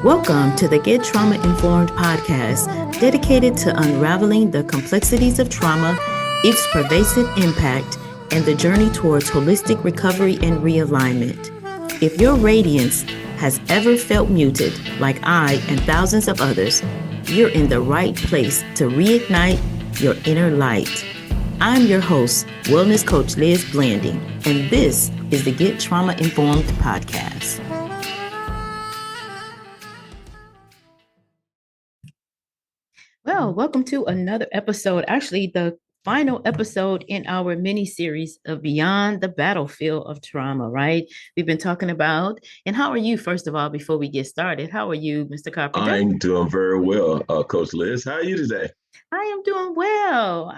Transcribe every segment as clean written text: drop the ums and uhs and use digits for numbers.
Welcome to the Get Trauma Informed podcast, dedicated to unraveling the complexities of trauma, its pervasive impact, and the journey towards holistic recovery and realignment. If your radiance has ever felt muted, like I and thousands of others, you're in the right place to reignite your inner light. I'm your host, Wellness Coach Liz Blanding, and this is the Get Trauma Informed podcast. Well, welcome to another episode, actually the final episode in our mini-series of Beyond the Battlefield of Trauma, right? We've been talking about, and how are you, first of all, before we get started? How are you, Mr. Carpenter? I'm doing very well, Coach Liz. How are you today? I am doing well.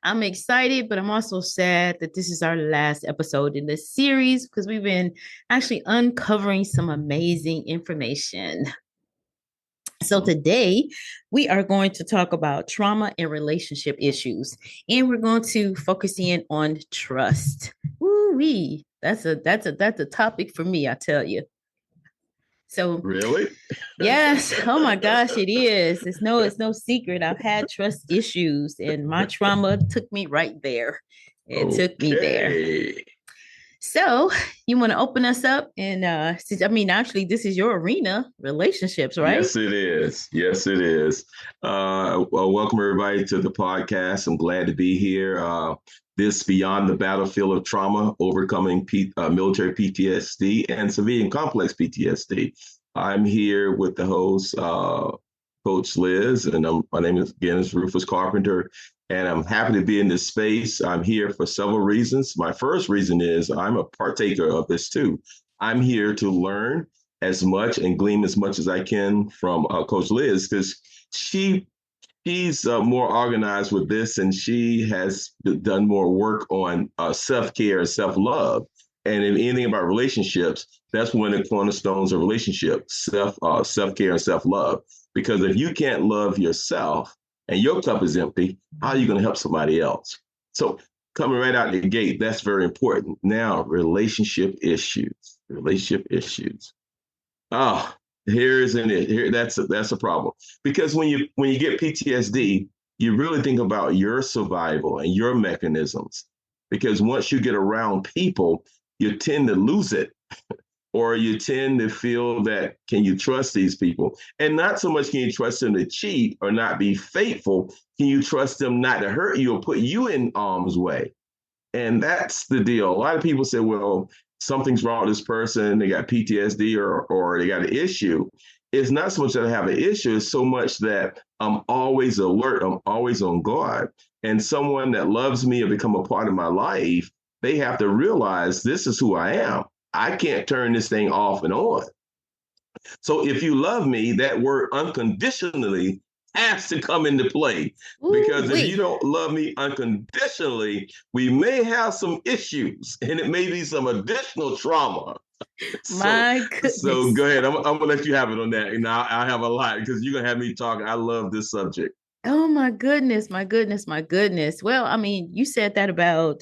I'm excited, but I'm also sad that this is our last episode in this series because we've been actually uncovering some amazing information. So today we are going to talk about trauma and relationship issues, and we're going to focus in on trust. Woo-wee. That's a topic for me, I tell you. So really? Yes. Oh my gosh, it is. It's no secret. I've had trust issues, and my trauma took me right there. It took me there. So you want to open us up? And actually, this is your arena, relationships, right? Yes, it is. Yes, it is. Welcome everybody to the podcast. I'm glad to be here. This Beyond the Battlefield of Trauma, Overcoming Military PTSD and Civilian Complex PTSD. I'm here with the host, Coach Liz, and my name is Rufus Carpenter. And I'm happy to be in this space. I'm here for several reasons. My first reason is I'm a partaker of this too. I'm here to learn as much and glean as much as I can from Coach Liz, because she's more organized with this, and she has done more work on self-care and self-love. And in anything about relationships, that's one of the cornerstones of relationships, self-care and self-love. Because if you can't love yourself, and your cup is empty, how are you going to help somebody else? So coming right out the gate, that's very important. Now, relationship issues. Oh, that's a problem. Because when you get PTSD, you really think about your survival and your mechanisms. Because once you get around people, you tend to lose it. Or you tend to feel that, can you trust these people? And not so much can you trust them to cheat or not be faithful. Can you trust them not to hurt you or put you in harm's way? And that's the deal. A lot of people say, well, something's wrong with this person. They got PTSD or they got an issue. It's not so much that I have an issue. It's so much that I'm always alert. I'm always on guard. And someone that loves me or become a part of my life, they have to realize this is who I am. I can't turn this thing off and on. So if you love me, that word unconditionally has to come into play. Because if you don't love me unconditionally, we may have some issues, and it may be some additional trauma. My goodness. So go ahead. I'm going to let you have it on that. And I have a lot because you're going to have me talking. I love this subject. Oh, my goodness. Well, I mean, you said that about,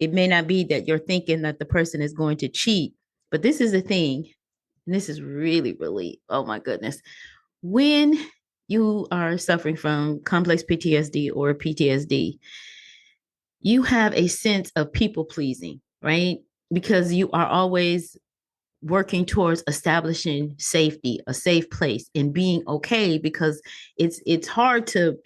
it may not be that you're thinking that the person is going to cheat, but this is the thing. And this is really, really, oh my goodness. When you are suffering from complex PTSD or PTSD, you have a sense of people pleasing, right? Because you are always working towards establishing safety, a safe place, and being okay, because it's hard to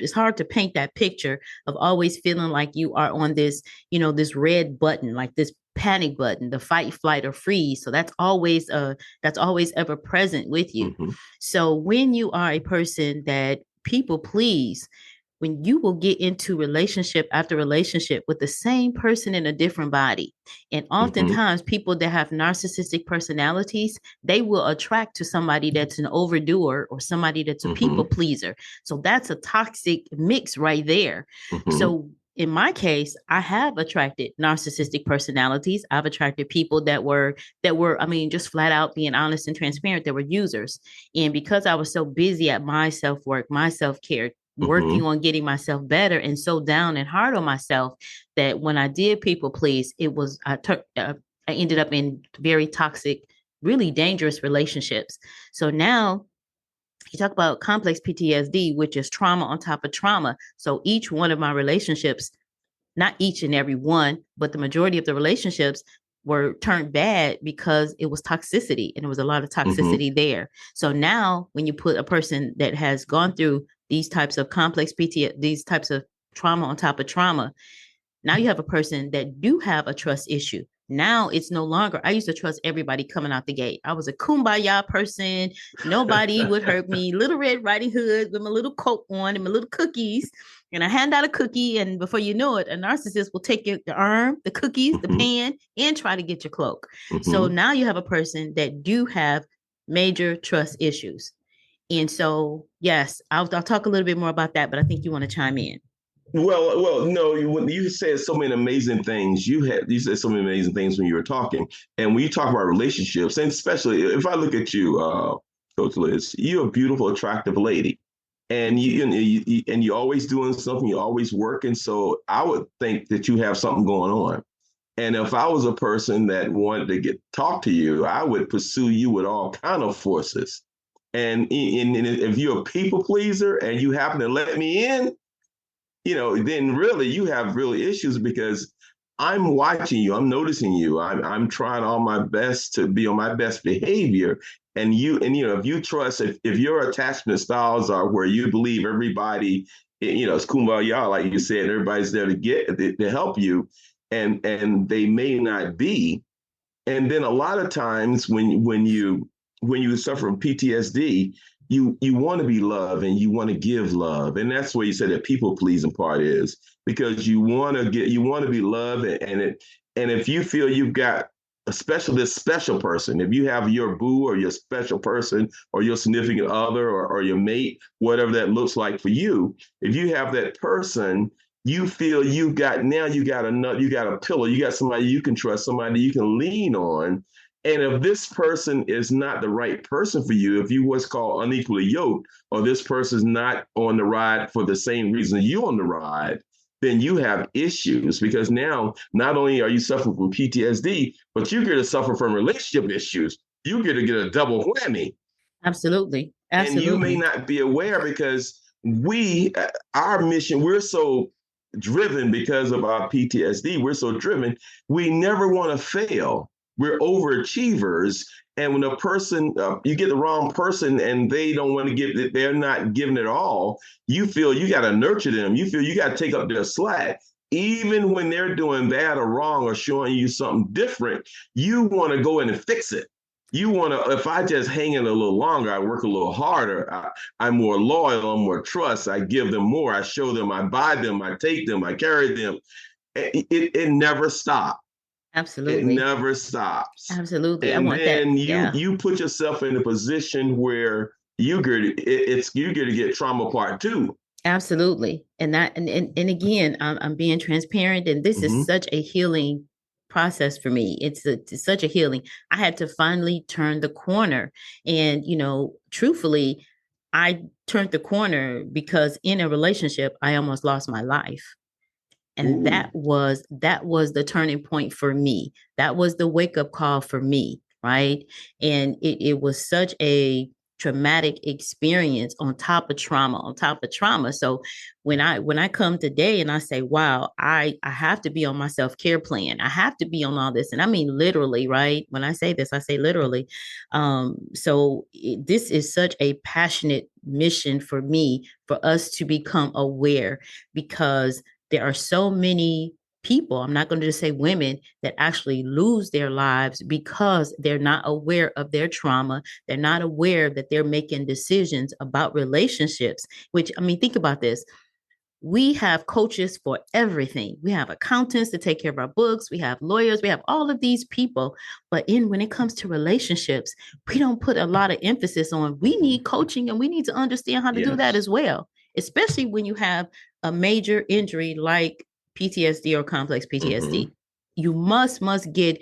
paint that picture of always feeling like you are on this, this red button, like this panic button, the fight, flight, or freeze. So that's always ever present with you. Mm-hmm. So when you are a person that people please, when you will get into relationship after relationship with the same person in a different body. And oftentimes people that have narcissistic personalities, they will attract to somebody that's an overdoer or somebody that's a people pleaser. So that's a toxic mix right there. So in my case, I have attracted narcissistic personalities. I've attracted people that were, just flat out being honest and transparent, that were users. And because I was so busy at my self-work, my self-care, working on getting myself better, and so down and hard on myself, that when I did people please, it was I ended up in very toxic really dangerous relationships. So now you talk about complex PTSD, which is trauma on top of trauma. So each one of my relationships, not each and every one, but the majority of the relationships were turned bad because it was toxicity, and there was a lot of toxicity there. So now when you put a person that has gone through these types of complex PTSD, these types of trauma on top of trauma, now you have a person that do have a trust issue. Now it's no longer, I used to trust everybody coming out the gate. I was a kumbaya person. Nobody would hurt me. Little Red Riding Hood with my little coat on and my little cookies. And I hand out a cookie, and before you know it, a narcissist will take your, the arm, the cookies, the pan, and try to get your cloak. So now you have a person that do have major trust issues. And so, yes, I'll talk a little bit more about that, but I think you want to chime in. Well, no. You said so many amazing things. You said so many amazing things when you were talking, and when you talk about relationships, and especially if I look at you, Coach Liz, you're a beautiful, attractive lady, and you're always doing something. You're always working. So I would think that you have something going on. And if I was a person that wanted to talk to you, I would pursue you with all kind of forces. And if you're a people pleaser and you happen to let me in, then really you have really issues, because I'm watching you, I'm noticing you, I'm trying all my best to be on my best behavior. And if you trust, if your attachment styles are where you believe everybody, it's kumbaya, like you said, everybody's there to help you, and they may not be. And then a lot of times when you suffer from PTSD, you want to be loved and you want to give love. And that's where you said that people pleasing part is, because you want to be loved. And if you feel you've got this special person, if you have your boo or your special person or your significant other or your mate, whatever that looks like for you, if you have that person, you feel you got a pillow, you got somebody you can trust, somebody you can lean on. And if this person is not the right person for you, if you what's called unequally yoked, or this person's not on the ride for the same reason you're on the ride, then you have issues, because now not only are you suffering from PTSD, but you're going to suffer from relationship issues. You're going to get a double whammy. Absolutely. And you may not be aware, because our mission, we're so driven because of our PTSD. We're so driven. We never want to fail. We're overachievers. And when a person, you get the wrong person and they don't want to give it, they're not giving it all, you feel you got to nurture them. You feel you got to take up their slack. Even when they're doing bad or wrong or showing you something different, you want to go in and fix it. You want to, if I just hang in a little longer, I work a little harder, I'm more loyal, I'm more trust, I give them more, I show them, I buy them, I take them, I carry them. It never stops. Absolutely. It never stops. Absolutely. And I want then that. you put yourself in a position where you're going to get trauma part 2. Absolutely. And again, I'm being transparent, and this is such a healing process for me. It's such a healing. I had to finally turn the corner. And, truthfully, I turned the corner because in a relationship, I almost lost my life. And that was the turning point for me. That was the wake up call for me. Right. And it was such a traumatic experience on top of trauma. So when I come today and I say, wow, I have to be on my self-care plan. I have to be on all this. And I mean, literally, right? When I say this, I say literally. This is such a passionate mission for me, for us to become aware, because there are so many people, I'm not going to just say women, that actually lose their lives because they're not aware of their trauma. They're not aware that they're making decisions about relationships, which, I mean, think about this. We have coaches for everything. We have accountants to take care of our books. We have lawyers. We have all of these people. But when it comes to relationships, we don't put a lot of emphasis on, we need coaching and we need to understand how to do that as well, especially when you have a major injury like PTSD or complex PTSD. You must get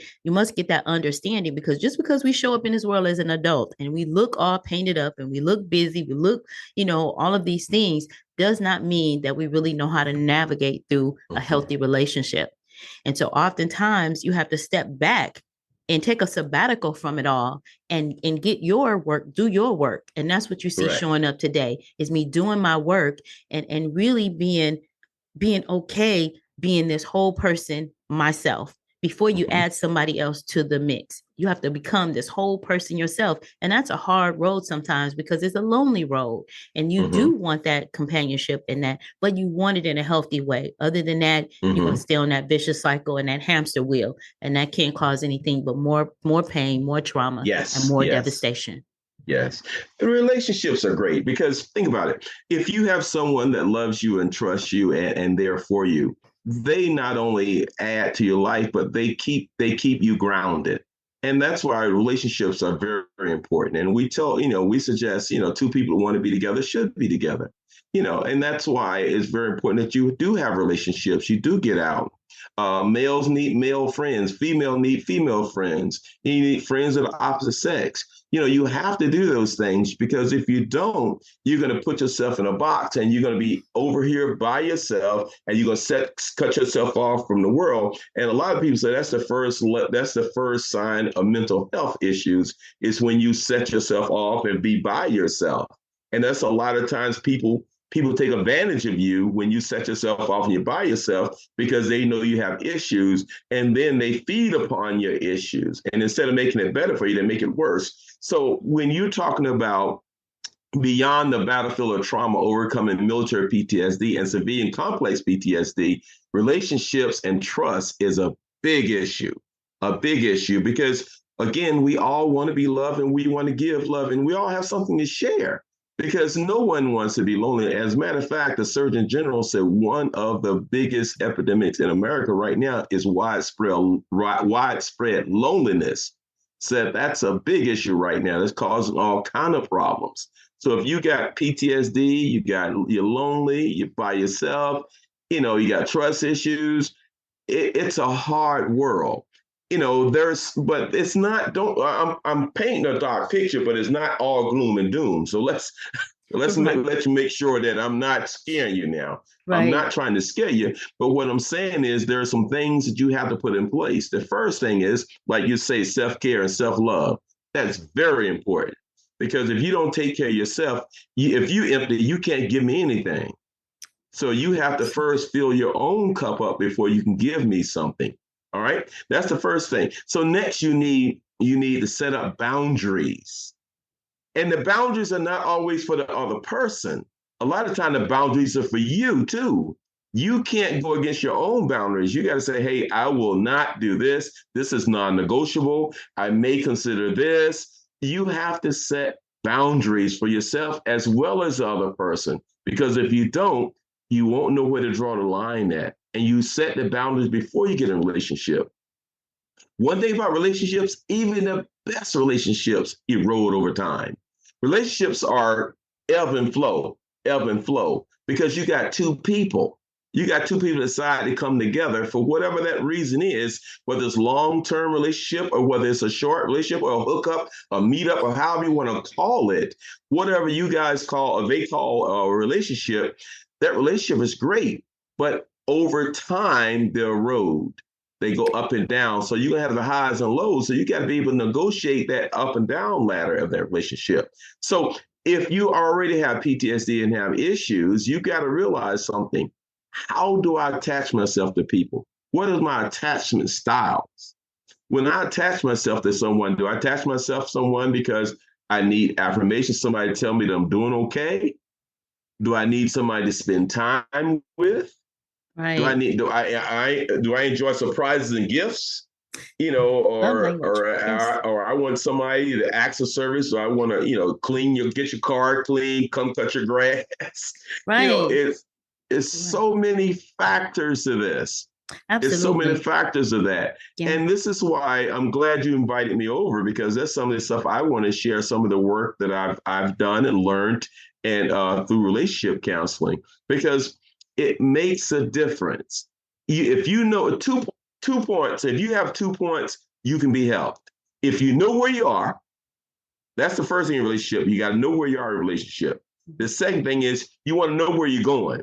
that understanding, because just because we show up in this world as an adult and we look all painted up and we look busy, we look, all of these things, does not mean that we really know how to navigate through a healthy relationship. And so oftentimes you have to step back and take a sabbatical from it all and get your work, do your work. And that's what you see Correct. showing up today is me doing my work and really being okay being this whole person myself before you add somebody else to the mix. You have to become this whole person yourself. And that's a hard road sometimes because it's a lonely road. And you do want that companionship in that, but you want it in a healthy way. Other than that, you're going to stay on that vicious cycle and that hamster wheel. And that can't cause anything but more pain, more trauma, and more devastation. Yes. And relationships are great because think about it. If you have someone that loves you and trusts you and they're for you, they not only add to your life, but they keep you grounded. And that's why relationships are very, very important. And we suggest, two people who want to be together should be together. And that's why it's very important that you do have relationships. You do get out. Males need male friends. Female need female friends. You need friends of the opposite sex. You have to do those things because if you don't, you're going to put yourself in a box and you're going to be over here by yourself and you're going to cut yourself off from the world. And a lot of people say that's the first sign of mental health issues is when you set yourself off and be by yourself. And that's a lot of times people take advantage of you when you set yourself off and you're by yourself because they know you have issues and then they feed upon your issues. And instead of making it better for you, they make it worse. So when you're talking about beyond the battlefield of trauma, overcoming military PTSD and civilian complex PTSD, relationships and trust is a big issue because, again, we all want to be loved and we want to give love and we all have something to share. Because no one wants to be lonely. As a matter of fact, the Surgeon General said one of the biggest epidemics in America right now is widespread loneliness. Said that's a big issue right now. That's causing all kind of problems. So if you got PTSD, you're lonely, you're by yourself, you got trust issues. It's a hard world. But it's not. I'm painting a dark picture, but it's not all gloom and doom. So let's let you make sure that I'm not scaring you now. Right. I'm not trying to scare you, but what I'm saying is there are some things that you have to put in place. The first thing is, like you say, self-care and self-love. That's very important because if you don't take care of yourself, if you empty, you can't give me anything. So you have to first fill your own cup up before you can give me something. All right. That's the first thing. So next you need to set up boundaries. And the boundaries are not always for the other person. A lot of time the boundaries are for you too. You can't go against your own boundaries. You got to say, hey, I will not do this. This is non-negotiable. I may consider this. You have to set boundaries for yourself as well as the other person. Because if you don't, you won't know where to draw the line at. And you set the boundaries before you get in a relationship. One thing about relationships, even the best relationships erode over time. Relationships are ebb and flow, because you got two people. You got two people decide to come together for whatever that reason is, whether it's long-term relationship or whether it's a short relationship or a hookup, a meetup, or however you want to call it, whatever you guys call or they call a relationship, that relationship is great. But over time, they erode. They go up and down. So you're going to have the highs and lows. So you got to be able to negotiate that up and down ladder of that relationship. So if you already have PTSD and have issues, you got to realize something. How do I attach myself to people? What is my attachment styles? When I attach myself to someone, do I attach myself to someone because I need affirmation, somebody to tell me that I'm doing okay? Do I need somebody to spend time with? Right. Do I enjoy surprises and gifts? Or I want somebody to ask a service, or I want to, get your car clean, come cut your grass. Right. It's so many factors to this. Absolutely. It's so many factors of that. Yeah. And this is why I'm glad you invited me over, because that's some of the stuff I want to share, some of the work that I've done and learned and through relationship counseling, because it makes a difference. If you know 2 points, if you have 2 points, you can be helped. If you know where you are, that's the first thing in a relationship. You got to know where you are in a relationship. The second thing is you want to know where you're going.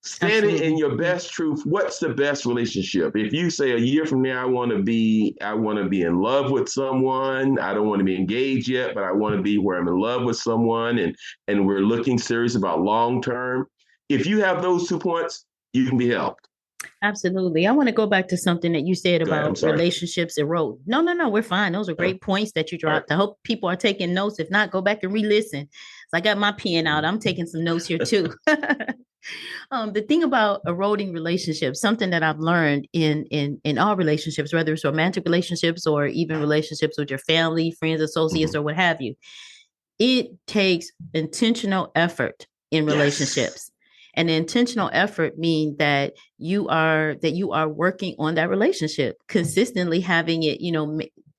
Standing in Absolutely. your best truth. What's the best relationship? If you say a year from now, I want to be in love with someone. I don't want to be engaged yet, but I want to be where I'm in love with someone, and we're looking serious about long term. If you have those 2 points, you can be helped. Absolutely. I want to go back to something that you said Go ahead. I'm about sorry. relationships erode. No, we're fine. Those are Uh, great points that you all right. dropped. I hope people are taking notes. If not, go back and re-listen. So I got my pen out. I'm taking some notes here too. The thing about eroding relationships, something that I've learned in all relationships, whether it's romantic relationships or even relationships with your family, friends, associates, Mhm. or what have you, it takes intentional effort in Yes. relationships. And the intentional effort means that you are working on that relationship, consistently having it,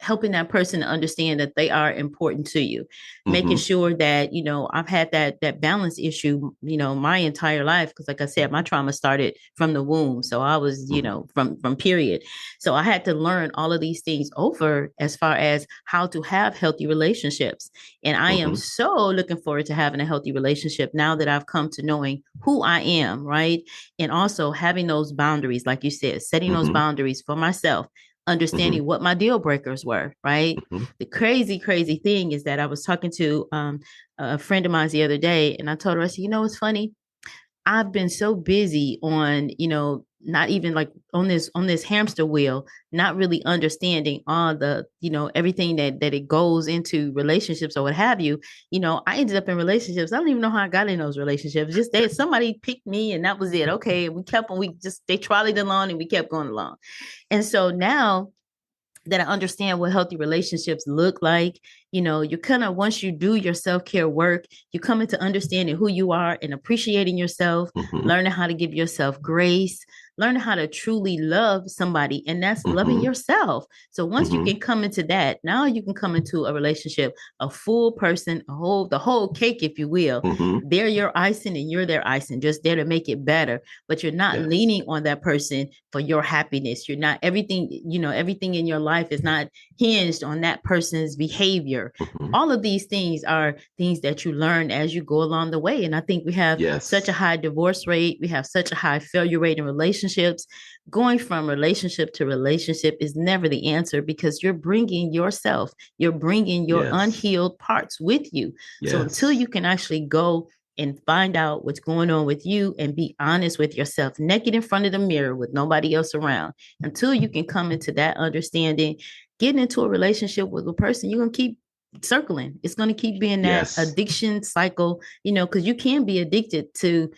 helping that person to understand that they are important to you, making Hmm. sure that, I've had that balance issue, my entire life. Cause like I said, my trauma started from the womb. So I was, Hmm. from period. So I had to learn all of these things over as far as how to have healthy relationships. And I am Hmm. so looking forward to having a healthy relationship now that I've come to knowing who I am, right? And also having those boundaries, like you said, setting those Hmm. boundaries for myself, Hmm. understanding what my deal breakers were, right? Hmm. The crazy, crazy thing is that I was talking to a friend of mine the other day, and I told her, I said, it's funny. I've been so busy on, not even like on this hamster wheel, not really understanding all the, everything that it goes into relationships or what have you. I ended up in relationships. I don't even know how I got in those relationships. Just that somebody picked me and that was it. Okay. We kept on, they trolleyed along and we kept going along. And so now that I understand what healthy relationships look like. You kind of, once you do your self care work, you come into understanding who you are and appreciating yourself, Hmm. learning how to give yourself grace, learning how to truly love somebody, and that's loving Hmm. yourself. So once you Hmm. can come into that, now you can come into a relationship, a full person, the whole cake, if you will. Hmm. They're your icing and you're their icing, just there to make it better. But you're not Yes. leaning on that person for your happiness. You're not everything in your life is not hinged on that person's behavior. Hmm. All of these things are things that you learn as you go along the way. And I think we have such a Yes. high divorce rate. We have such a high failure rate in relationships. Going from relationship to relationship is never the answer because you're bringing yourself, you're bringing your Yes. unhealed parts with you. So until Yes. you can actually go and find out what's going on with you and be honest with yourself, naked in front of the mirror with nobody else around, until you can come into that understanding, getting into a relationship with a person, you're going to keep circling. It's going to keep being that Yes. addiction cycle, because you can be addicted to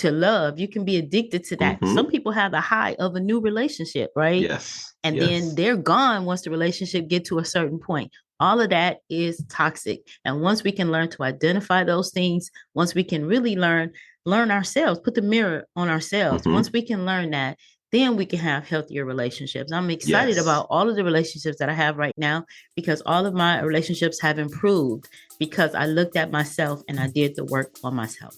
love. You can be addicted to that. Some Hmm. people have the high of a new relationship, right? Yes. And then Yes. they're gone once the relationship get to a certain point. All of that is toxic. And once we can learn to identify those things, once we can really learn ourselves, put the mirror on ourselves. Hmm. Once we can learn that, then we can have healthier relationships. I'm excited Yes. about all of the relationships that I have right now because all of my relationships have improved because I looked at myself and I did the work on myself.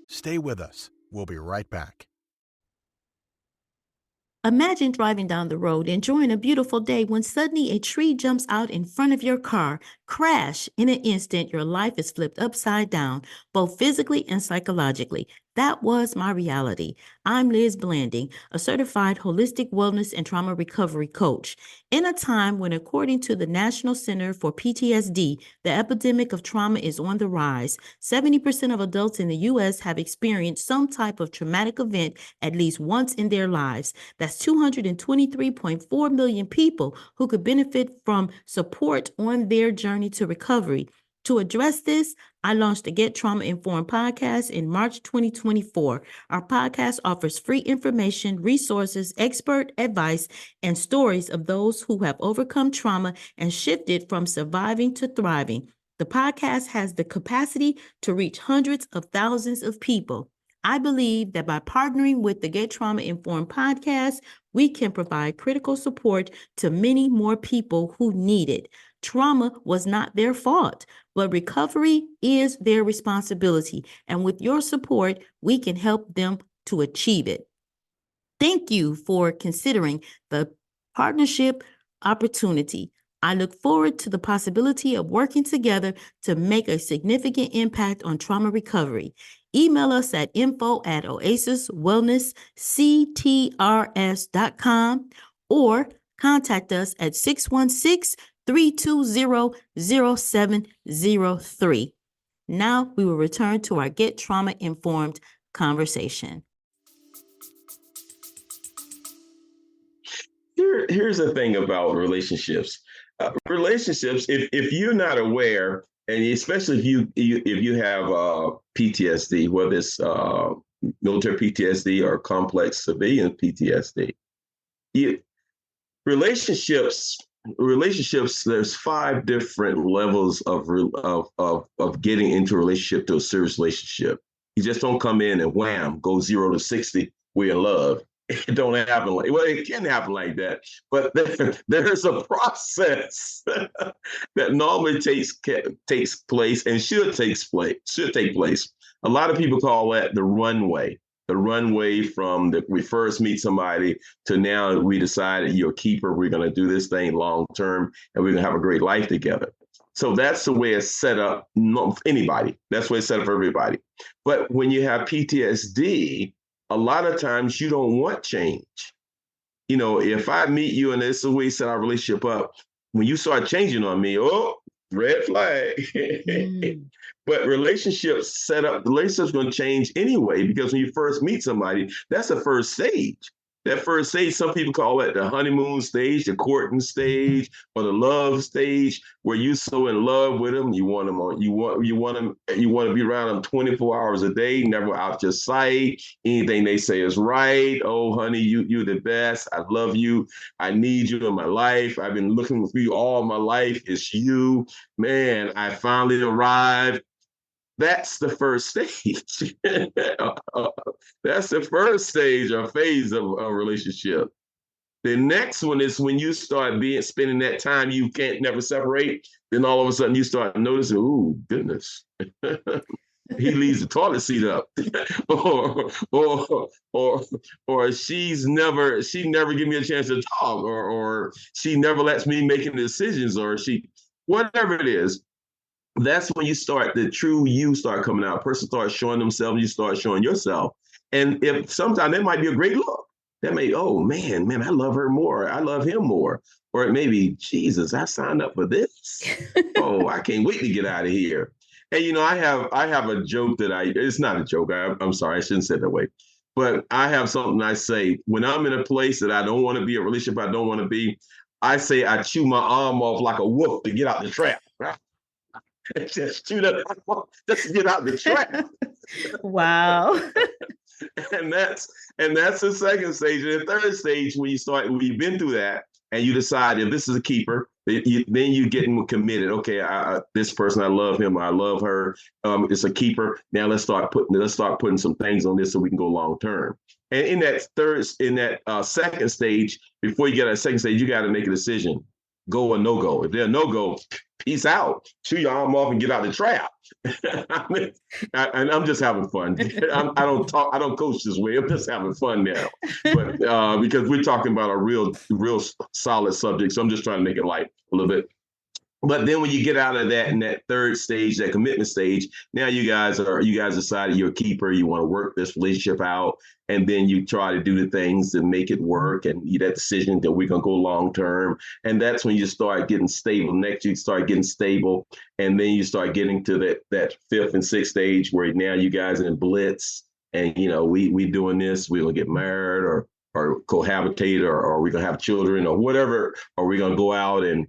Stay with us. We'll be right back. Imagine driving down the road, enjoying a beautiful day when suddenly a tree jumps out in front of your car. Crash! In an instant, your life is flipped upside down, both physically and psychologically. That was my reality. I'm Liz Blanding, a certified holistic wellness and trauma recovery coach. In a time when, according to the National Center for PTSD, the epidemic of trauma is on the rise, 70% of adults in the U.S. have experienced some type of traumatic event at least once in their lives. That's 223.4 million people who could benefit from support on their journey to recovery. To address this, I launched the Get Trauma Informed podcast in March 2024. Our podcast offers free information, resources, expert advice, and stories of those who have overcome trauma and shifted from surviving to thriving. The podcast has the capacity to reach hundreds of thousands of people. I believe that by partnering with the Get Trauma Informed podcast, we can provide critical support to many more people who need it. Trauma was not their fault, but recovery is their responsibility. And with your support, we can help them to achieve it. Thank you for considering the partnership opportunity. I look forward to the possibility of working together to make a significant impact on trauma recovery. Email us at info@oasiswellnessctrs.com or contact us at 616-320-0703. Now we will return to our Get Trauma Informed conversation. Here's the thing about relationships. Relationships, if you're not aware, and especially if you have PTSD, whether it's military PTSD or complex civilian PTSD, relationships. There's 5 different levels of getting into a relationship, to a serious relationship. You just don't come in and wham, go 0 to 60, we're in love. It don't happen like, well, it can happen like that, but there's a process that normally takes place and should take place. A lot of people call that the runway. The runway from we first meet somebody to now we decided you're a keeper. We're going to do this thing long term, and we're going to have a great life together. So that's the way it's set up. Not anybody. That's the way it's set up for everybody. But when you have PTSD, a lot of times you don't want change. You know, if I meet you and this is the way we set our relationship up, when you start changing on me, oh, red flag. But relationships going to change anyway, because when you first meet somebody, that's the first stage. That first stage, some people call it the honeymoon stage, the courting stage, or the love stage, where you're so in love with them, you want to be around them 24 hours a day, never out your sight. Anything they say is right. Oh, honey, you're the best. I love you. I need you in my life. I've been looking for you all my life. It's you, man. I finally arrived. That's the first stage. That's the first stage or phase of a relationship. The next one is when you start spending that time you can't never separate. Then all of a sudden you start noticing, ooh, goodness, he leaves the toilet seat up, or she never give me a chance to talk, or she never lets me make any decisions, or whatever it is. That's when the true you start coming out. A person starts showing themselves, you start showing yourself. And if sometimes that might be a great look. That may, oh man, I love her more. I love him more. Or it may be, Jesus, I signed up for this. Oh, I can't wait to get out of here. And you know, I have a joke it's not a joke. I'm sorry, I shouldn't say it that way. But I have something I say when I'm in a place that I don't want to be, a relationship I don't want to be. I say I chew my arm off like a wolf to get out the trap. Just chew that just to get out the trap. Wow. and that's the second stage. And the third stage, when you've been through that and you decide if this is a keeper, then you get committed. Okay, this person, I love him, I love her. It's a keeper. Now let's start putting some things on this so we can go long term. And in that second stage, before you get to that second stage, you got to make a decision. Go or no go. If they're no go, peace out. Chew your arm off and get out of the trap. And I'm just having fun. I don't coach this way. I'm just having fun now. But because we're talking about a real solid subject, so I'm just trying to make it light a little bit. But then when you get out of that in that third stage, that commitment stage, now you guys decided you're a keeper, you want to work this relationship out, and then you try to do the things to make it work, and that decision that we're gonna go long term. And that's when you start getting stable. Next, you start getting stable, and then you start getting to that fifth and sixth stage where now you guys are in blitz, and you know we doing this, we're gonna get married or cohabitate, or we're going to have children or whatever, or we're going to go out and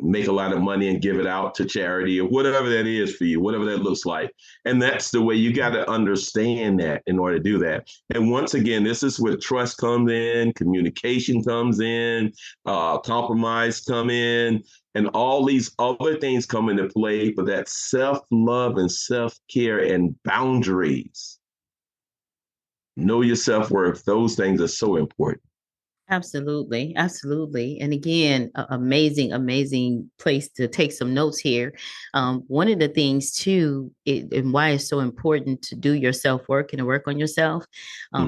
make a lot of money and give it out to charity or whatever that is for you, whatever that looks like. And that's the way you got to understand that in order to do that. And once again, this is where trust comes in, communication comes in, compromise come in, and all these other things come into play for that self-love and self-care and boundaries. Know your self-worth. Those things are so important. Absolutely. Absolutely. And again, amazing place to take some notes here. One of the things too, and why it's so important to do your self-work and to work on yourself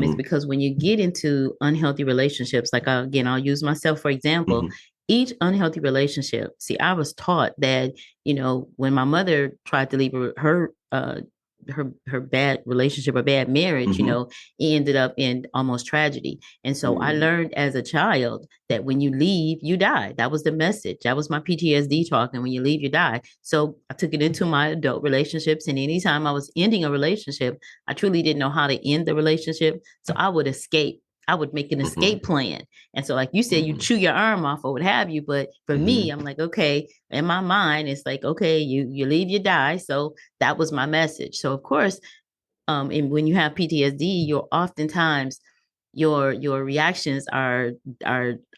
is because when you get into unhealthy relationships, like I'll use myself for example, each unhealthy relationship. See, I was taught that, when my mother tried to leave her bad relationship or bad marriage, ended up in almost tragedy. And so I learned as a child that when you leave, you die. That was the message. That was my PTSD talking. When you leave, you die. So I took it into my adult relationships. And anytime I was ending a relationship, I truly didn't know how to end the relationship. So I would escape. I would make an escape plan. And so, like you said, you chew your arm off or what have you. But for me, I'm like, okay, in my mind, it's like, okay, you leave, you die. So that was my message. So of course, and when you have PTSD, you're oftentimes your reactions are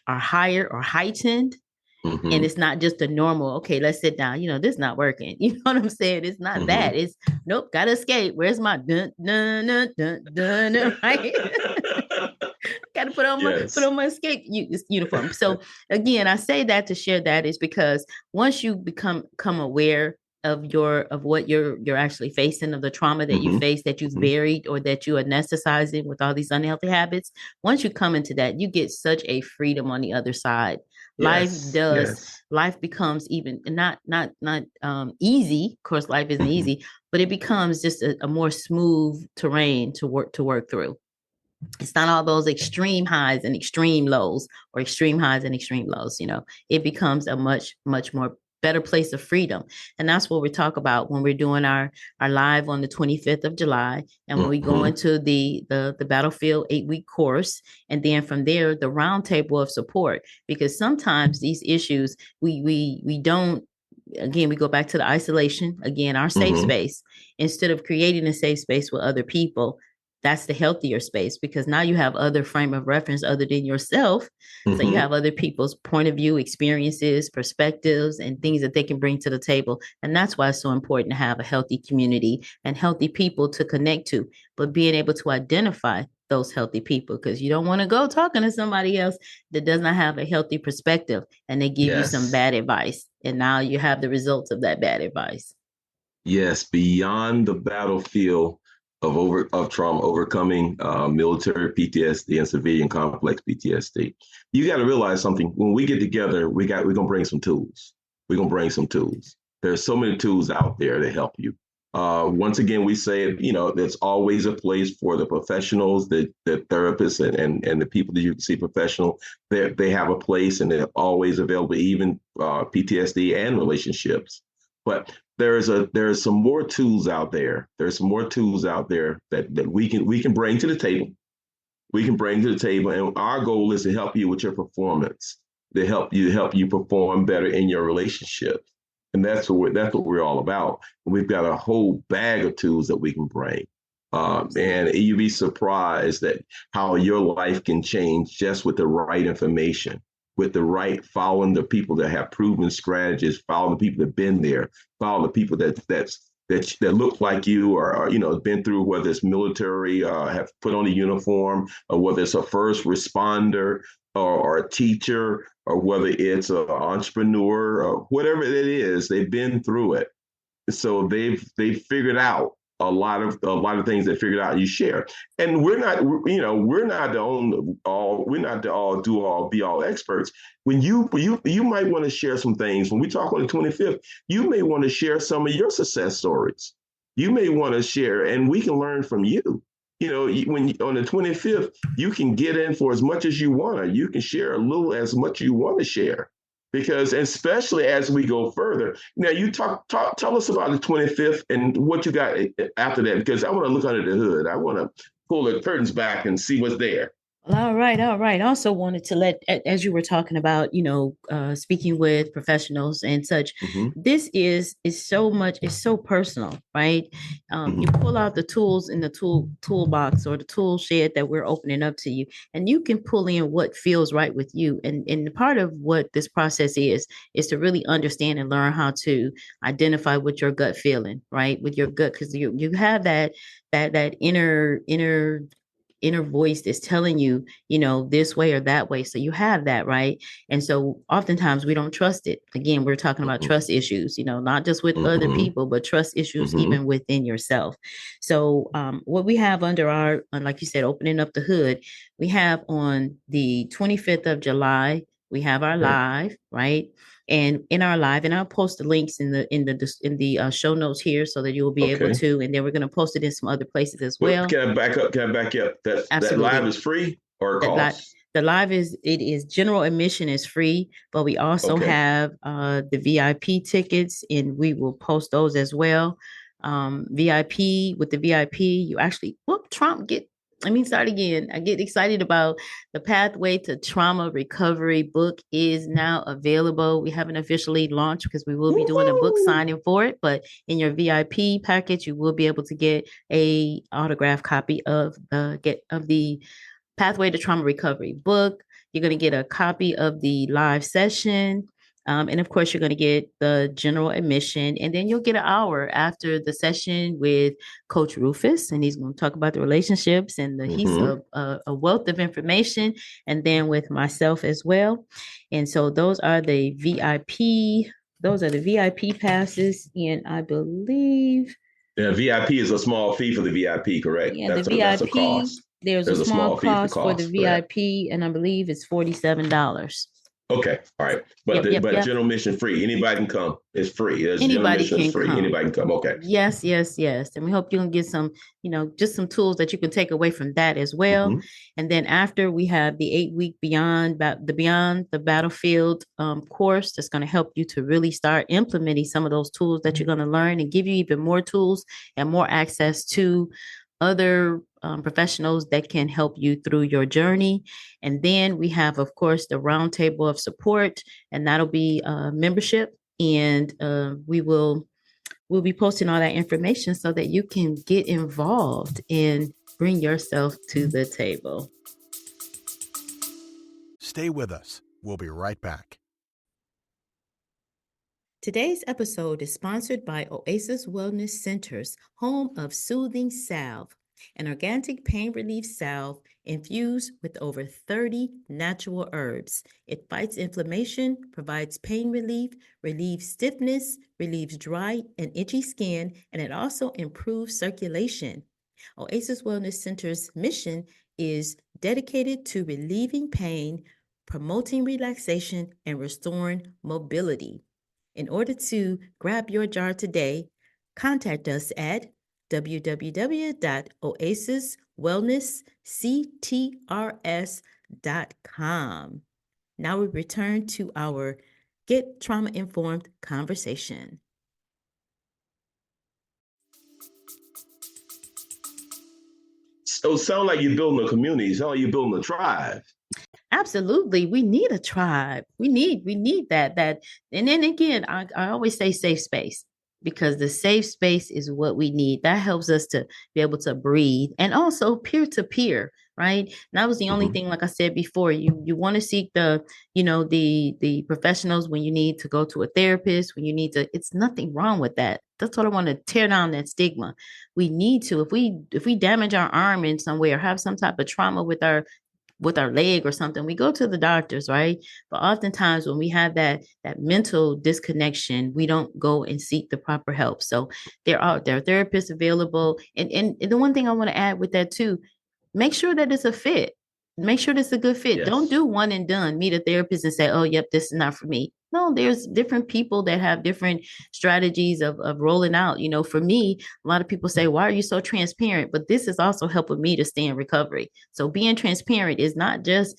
higher or heightened. And it's not just a normal, okay, let's sit down. This is not working. You know what I'm saying? It's not that. It's nope, gotta escape. Where's my dun dun dun dun dun, dun right? Gotta put on my escape uniform. So again, I say that to share that is because once you become aware of what you're actually facing, of the trauma that you face, that you've buried or that you are anesthetizing with all these unhealthy habits, once you come into that, you get such a freedom on the other side. Life becomes even not easy. Of course, life isn't easy, but it becomes just a more smooth terrain to work through. It's not all those extreme highs and extreme lows, or extreme highs and extreme lows. It becomes a much, much more better place of freedom. And that's what we talk about when we're doing our live on the 25th of July. And when we go into the Battlefield 8-week course, and then from there, the roundtable of support, because sometimes these issues, we don't, again, we go back to the isolation, again, our safe space, instead of creating a safe space with other people. That's the healthier space, because now you have other frame of reference other than yourself. So you have other people's point of view, experiences, perspectives, and things that they can bring to the table. And that's why it's so important to have a healthy community and healthy people to connect to, but being able to identify those healthy people, because you don't want to go talking to somebody else that does not have a healthy perspective, and they give you some bad advice. And now you have the results of that bad advice. Yes, beyond the battlefield of trauma, overcoming military PTSD and civilian complex PTSD. You got to realize something. When we get together, we're gonna bring some tools. We're gonna bring some tools. There's so many tools out there to help you. Once again, we say, there's always a place for the professionals, the therapists, and the people that you see professional. They have a place, and they're always available, even PTSD and relationships. But there's some more tools out there. There's some more tools out there that we can bring to the table. We can bring to the table, and our goal is to help you with your performance, to help you perform better in your relationships, and that's what we're all about. We've got a whole bag of tools that we can bring, and you'd be surprised at how your life can change just with the right information. With the right, following the people that have proven strategies, following the people that have been there, following the people that look like you, or been through, whether it's military, have put on a uniform, or whether it's a first responder, or a teacher, or whether it's an entrepreneur, or whatever it is, they've been through it. So they've figured out a lot of things they figured out. You share, and we're not the all do all be all experts. When you might want to share some things when we talk on the 25th. You may want to share some of your success stories. You may want to share, and we can learn from you. When on the 25th, you can get in for as much as you want. You can share a little, as much as you want to share. Because especially as we go further, now you tell us about the 25th and what you got after that, because I want to look under the hood. I want to pull the curtains back and see what's there. All right. I also wanted to let, as you were talking about, speaking with professionals and such, this is so personal, right? You pull out the tools in the toolbox or the tool shed that we're opening up to you, and you can pull in what feels right with you. And part of what this process is to really understand and learn how to identify with your gut feeling, right? With your gut, because you have that inner voice that's telling you, this way or that way. So you have that, right? And so oftentimes we don't trust it. Again, we're talking about trust issues, not just with other people, but trust issues even within yourself. So what we have under our, like you said, opening up the hood, we have on the 25th of July, We have our live, right? And in our live, and I'll post the links in the show notes here so that you will be able to. And then we're going to post it in some other places as well. Can I back up? That live is free or cost? The live is general admission is free, but we also have the VIP tickets, and we will post those as well. VIP, with the VIP, you actually start again. I get excited about the Pathway to Trauma Recovery book is now available. We haven't officially launched because we will be doing a book signing for it, but in your VIP package, you will be able to get a autographed copy of the Pathway to Trauma Recovery book. You're going to get a copy of the live session. And of course, you're going to get the general admission, and then you'll get an hour after the session with Coach Rufus, and he's going to talk about the relationships, and he's a wealth of information, and then with myself as well. And so those are the VIP passes, and I believe VIP is a small fee for the VIP, correct? Yeah, that's a cost. There's a small cost for the VIP, and I believe it's $47. Okay, all right, but general admission free. Anybody can come. It's free. Anybody can come. Anybody can come. Okay. Yes, and we hope you can get some, just some tools that you can take away from that as well. And then after, we have the 8-week Beyond the Battlefield course that's going to help you to really start implementing some of those tools that you're going to learn, and give you even more tools and more access to other professionals that can help you through your journey. And then we have, of course, the roundtable of support, and that'll be membership. And we'll be posting all that information so that you can get involved and bring yourself to the table. Stay with us. We'll be right back. Today's episode is sponsored by Oasis Wellness Centers, home of Soothing Salve, an organic pain relief salve infused with over 30 natural herbs. It fights inflammation, provides pain relief, relieves stiffness, relieves dry and itchy skin, and it also improves circulation. Oasis Wellness Center's mission is dedicated to relieving pain, promoting relaxation, and restoring mobility. In order to grab your jar today, contact us at www.oasiswellnessctrs.com. Now we return to our Get Trauma Informed conversation. So it sounds like you're building a community. It sounds like you're building a tribe. Absolutely. We need a tribe. We need that. And then again, I always say safe space, because the safe space is what we need. That helps us to be able to breathe, and also peer to peer, right? And that was the only thing, like I said before, you want to seek the professionals when you need to go to a therapist, when you need to, it's nothing wrong with that. That's what I want to tear down, that stigma. We need to, if we damage our arm in some way, or have some type of trauma with our leg or something, we go to the doctors, right? But oftentimes when we have that mental disconnection, we don't go and seek the proper help. So there are therapists available. And the one thing I want to add with that too, make sure that it's a fit. Make sure it's a good fit. Yes. Don't do one and done. Meet a therapist and say, oh, yep, this is not for me. No, there's different people that have different strategies of rolling out. For me, a lot of people say, why are you so transparent? But this is also helping me to stay in recovery. So being transparent is not just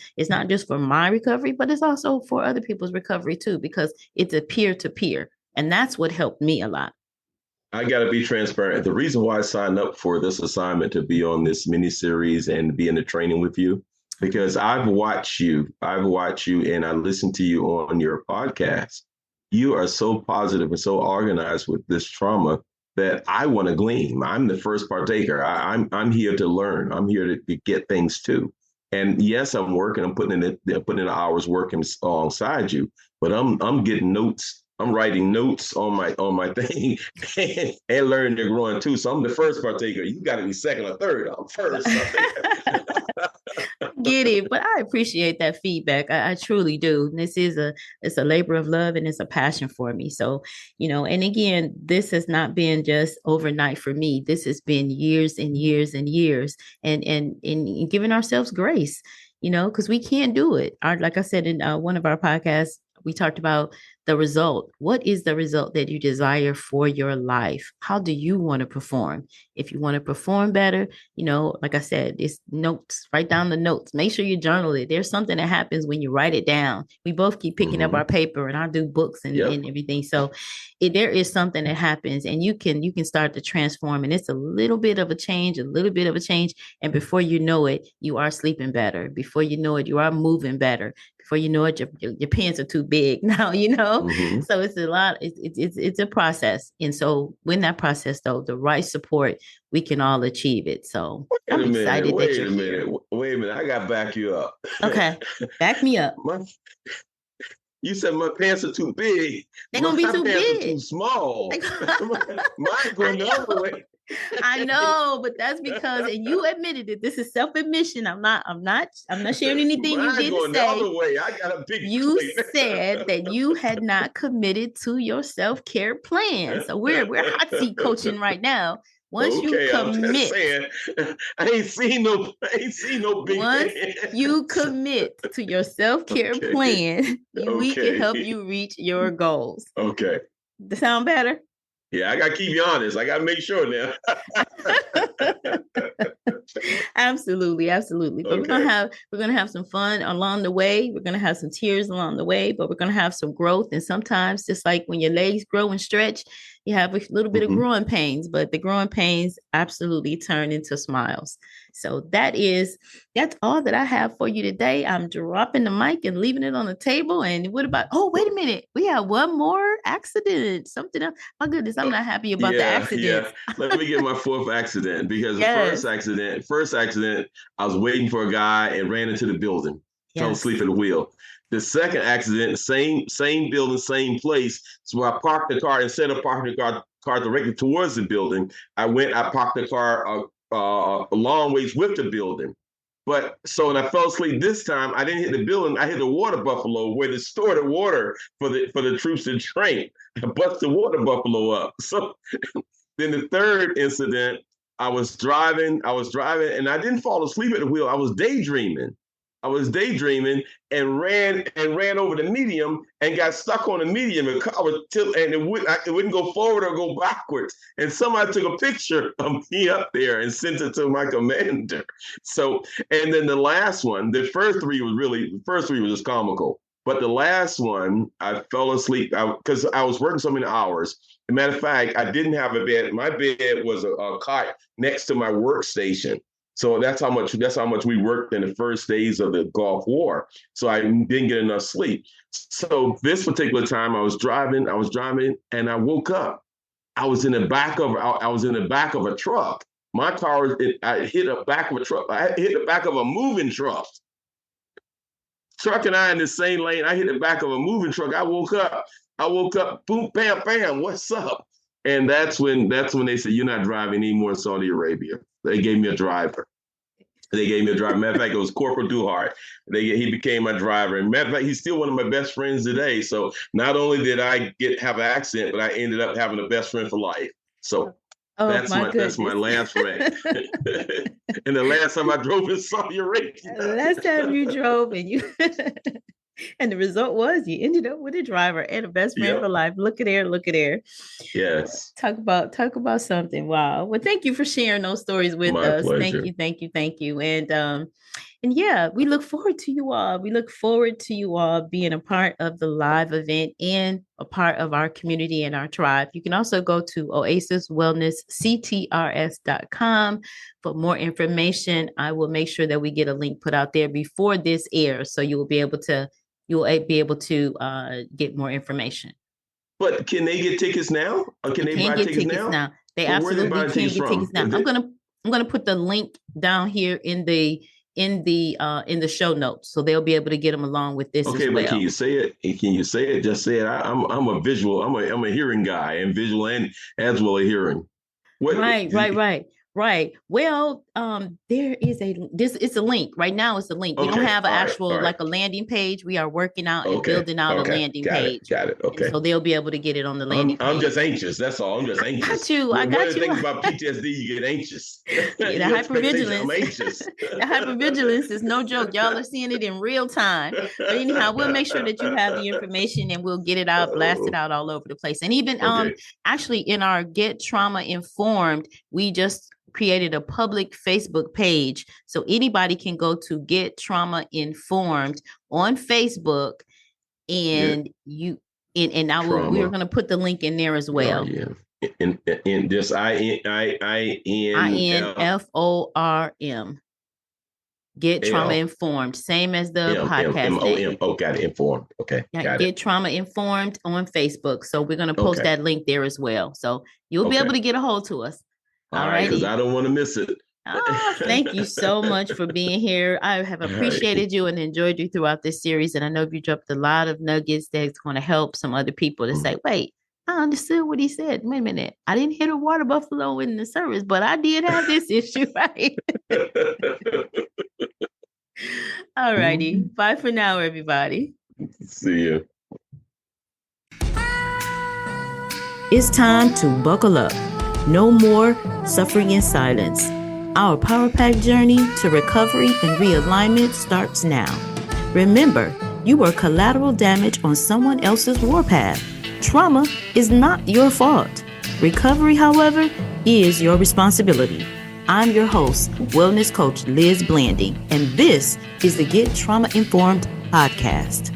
for my recovery, but it's also for other people's recovery too, because it's a peer to peer. And that's what helped me a lot. I got to be transparent. The reason why I signed up for this assignment to be on this mini series and be in the training with you, because I've watched you and I listened to you on your podcast. You are so positive and so organized with this trauma that I want to glean. I'm the first partaker. I'm here to learn. I'm here to get things too. And yes, I'm working. I'm putting in the hours working alongside you, but I'm getting notes. I'm writing notes on my thing and learning and growing too. So I'm the first partaker. You got to be second or third. I'm first. Get it, but I appreciate that feedback. I truly do. It's a labor of love, and it's a passion for me. So, and again, this has not been just overnight for me. This has been years and years and years, and giving ourselves grace. because we can't do it. Like I said in one of our podcasts, we talked about the result. What is the result that you desire for your life? How do you want to perform? If you want to perform better, like I said, it's notes, write down the notes. Make sure you journal it. There's something that happens when you write it down. We both keep picking up our paper, and I do books and everything. So there is something that happens, and you can start to transform, and it's a little bit of a change. And before you know it, you are sleeping better. Before you know it, you are moving better. Before you know it, your pants are too big now, So it's a lot. It's a process. And so when that process, though, the right support, we can all achieve it. So I'm excited that you're here. Wait a minute. I got to back you up. Okay. Back me up. You said my pants are too big. They're going to be too big. Too small. Mine's going the other way. I know, but that's because, and you admitted it. This is self-admission. I'm not sharing anything you didn't say. The other way. I got a big. You said that you had not committed to your self-care plan. So we're hot seat coaching right now. Once you commit, I ain't seen no big. Once you commit to your self-care plan, we can help you reach your goals. Okay. Does that sound better? Yeah, I gotta keep you honest. I gotta make sure now. Absolutely. But we're gonna have some fun along the way. We're gonna have some tears along the way, but we're gonna have some growth. And sometimes, just like when your legs grow and stretch, you have a little bit of growing pains, but the growing pains absolutely turn into smiles. So that's all that I have for you today. I'm dropping the mic and leaving it on the table. And what about, wait a minute. We have one more accident, something else. My goodness, I'm not happy about the accident. Yeah. Let me get my fourth accident, because the first accident, I was waiting for a guy and ran into the building, fell asleep at the wheel. The second accident, same building, same place. So I parked the car. Instead of parking the car directly towards the building, I parked the car a long ways with the building. But so when I fell asleep this time, I didn't hit the building. I hit the water buffalo where they store the water for the troops to drink. I bust the water buffalo up. So then the third incident, I was driving, and I didn't fall asleep at the wheel. I was daydreaming and ran over the medium and got stuck on the medium. The car was and it wouldn't go forward or go backwards. And somebody took a picture of me up there and sent it to my commander. So, and then the last one, the first three was just comical. But the last one, I fell asleep because I was working so many hours. As a matter of fact, I didn't have a bed. My bed was a cot next to my workstation. So that's how much we worked in the first days of the Gulf War. So I didn't get enough sleep. So this particular time I was driving and I woke up. I was in the back of a truck. My car, I hit the back of a truck. I hit the back of a moving truck. Truck and I in the same lane. I hit the back of a moving truck. I woke up, boom, bam, bam, what's up? And that's when they said, you're not driving anymore in Saudi Arabia. They gave me a driver. Matter of fact, it was Corporal Duhart. He became my driver. And matter of fact, he's still one of my best friends today. So not only did I have an accident, but I ended up having a best friend for life. So that's my last friend. And the last time I drove in Saudi Arabia. Last time you drove and the result was you ended up with a driver and a best friend for life. Look at there. Yes. Talk about something. Wow. Well, thank you for sharing those stories with us. Pleasure. Thank you. And yeah, we look forward to you all. We look forward to you all being a part of the live event and a part of our community and our tribe. You can also go to oasiswellnessctrs.com for more information. I will make sure that we get a link put out there before this airs, so you will be able to get more information. But can they get tickets now? Or can they buy tickets now? They absolutely can get tickets now. I'm gonna put the link down here in the show notes, so they'll be able to get them along with this. Okay, but can you say it? Just say it. I'm a visual. I'm a hearing guy, and visual and as well as hearing. Right. Right. Well, there is it's a link. Right now it's a link. We don't Okay. have an All right. actual All right. like a landing page. We are working out and Okay. building out a Okay. landing Got page. it. Got it. And Okay. so they'll be able to get it on the landing I'm page. just anxious. That's all. I'm just anxious. I got you. One I of the got things you. about PTSD, you get anxious. The Your expectation, hypervigilance. I'm anxious. The hypervigilance is no joke. Y'all are seeing it in real time. But anyhow, we'll make sure that you have the information and we'll get it out, blast it out all over the place. And even Okay. actually in our Get Trauma Informed, we just created a public Facebook page. So anybody can go to Get Trauma Informed on Facebook and we're going to put the link in there as well. Yeah. In this INFORM. Get Trauma Informed, same as the podcast name. Oh, got it. Informed. Okay. Got Get Trauma Informed on Facebook. So we're going to post that link there as well. So you'll be able to get a hold to us. All right, because I don't want to miss it. Oh, thank you so much for being here. I have appreciated you and enjoyed you throughout this series. And I know you dropped a lot of nuggets that's going to help some other people to say, wait, I understood what he said. Wait a minute. I didn't hit a water buffalo in the service, but I did have this issue, right? All righty. Bye for now, everybody. See you. It's time to buckle up. No more suffering in silence. Our Power Pack journey to recovery and realignment starts now. Remember, you were collateral damage on someone else's warpath. Trauma is not your fault. Recovery, however, is your responsibility. I'm your host, Wellness Coach Liz Blanding, and this is the Get Trauma Informed podcast.